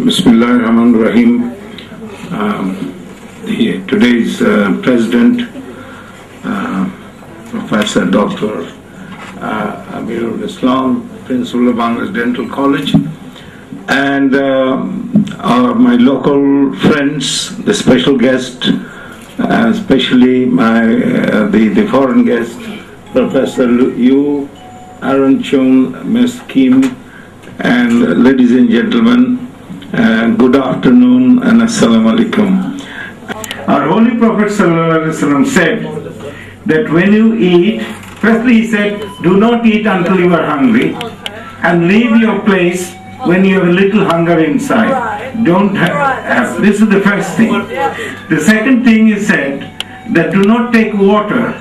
Bismillahirrahmanirrahim. Today's President, Professor Dr. Amirul Islam, Principal of Bangladesh Dental College, and my local friends, the special guest, especially the foreign guest, Professor Juvo, Aaron Chun, Ms. Kim, and ladies and gentlemen, good afternoon and assalamu alaikum. Our Holy Prophet ﷺ said that when you eat, firstly he said, do not eat until you are hungry, and leave your place when you have a little hunger inside. Don't have. This is the first thing. The second thing he said that do not take water,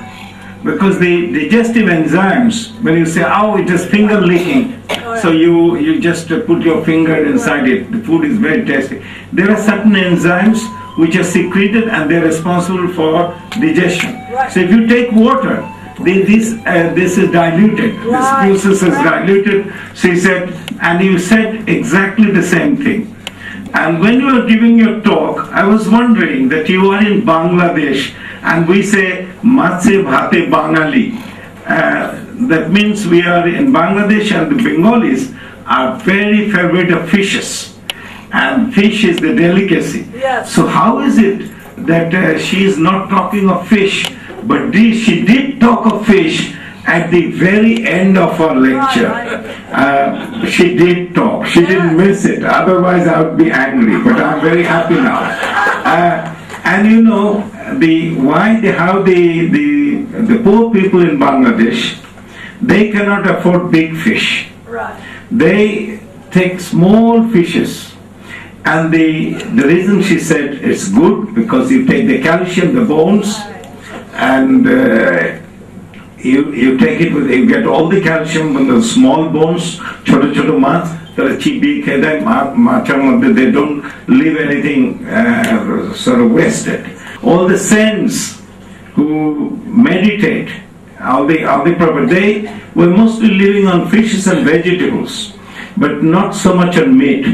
because the digestive enzymes, when you say, oh, it is finger licking, so you just put your finger inside it, the food is very tasty. There are certain enzymes which are secreted and they're responsible for digestion. So if you take water, this is diluted, this process is diluted. So he said, and you said exactly the same thing. And when you were giving your talk, I was wondering that you are in Bangladesh and we say Mache Bhate Bangali. That means we are in Bangladesh and the Bengalis are very favorite of fishes. And fish is the delicacy. Yes. So how is it that she is not talking of fish, but she did talk of fish at the very end of her lecture? She did talk. She didn't miss it. Otherwise I would be angry. But I'm very happy now. And you know how the poor people in Bangladesh, they cannot afford big fish. They take small fishes. And the reason she said it's good because you take the calcium, the bones, and you take it with, you get all the calcium from the small bones, choto choto maach, they don't leave anything sort of wasted. All the saints who meditate, all the prophets, they were mostly living on fishes and vegetables, but not so much on meat.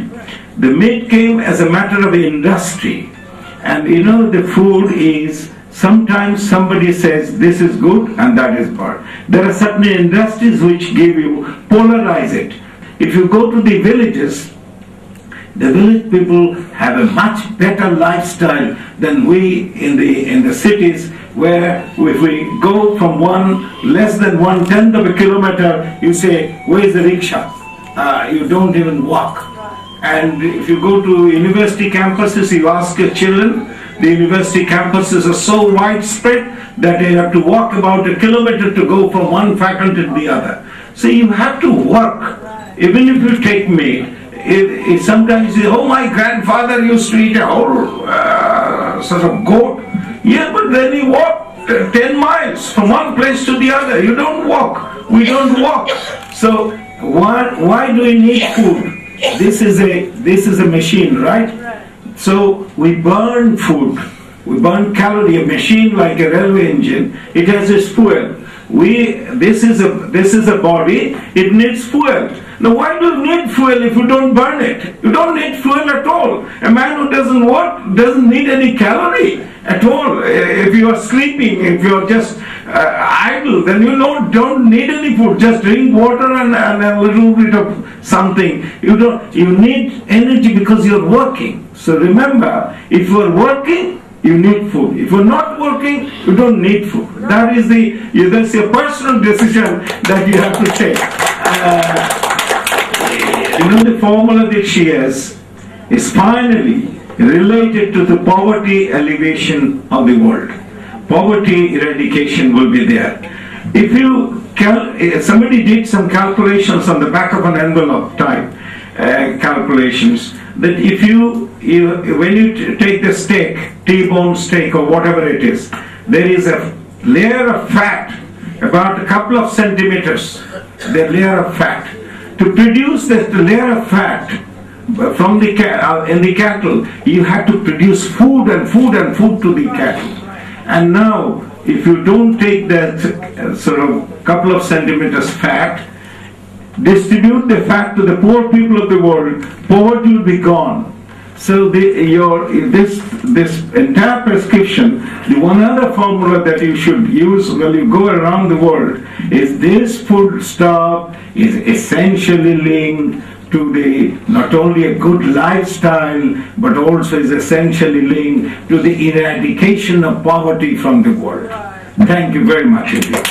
The meat came as a matter of industry. And you know, the food is, sometimes somebody says this is good and that is bad. There are certain industries which give you, polarize it. If you go to the villages, the village people have a much better lifestyle than we in the cities, where if we go from less than 1/10 of a kilometer, you say, where is the rickshaw? You don't even walk. And if you go to university campuses, you ask your children, the university campuses are so widespread that they have to walk about 1 kilometer to go from one faculty to the other. So you have to work. Even if you take me, if sometimes you say, oh, my grandfather used to eat a whole sort of goat. Yeah, but then he walked 10 miles from one place to the other. You don't walk. We don't walk. So why do we need food? This is a machine, right? So we burn food, we burn calorie. A machine like a railway engine, it has its fuel. This is a body, it needs fuel. Now why do you need fuel if you don't burn it? You don't need fuel at all. A man who doesn't work doesn't need any calorie at all. If you are sleeping, if you are just idle, then you don't need any food. Just drink water and a little bit of something. You need energy because you're working. So remember, if you are working, you need food. If you're not working, you don't need food. That's a personal decision that you have to take. The formula that she has is finally related to the poverty alleviation of the world. Poverty eradication will be there. If somebody did some calculations on the back of an envelope type calculations, that when you take the steak, T-bone steak or whatever it is, there is a layer of fat about a couple of centimeters, the layer of fat. To produce that layer of fat from in the cattle, you have to produce food and food and food to the cattle. And now, if you don't take that sort of couple of centimeters fat, distribute the fat to the poor people of the world, poverty will be gone. So this entire prescription, the one other formula that you should use when you go around the world is this food stop is essentially linked to not only a good lifestyle, but also is essentially linked to the eradication of poverty from the world. Thank you very much, India.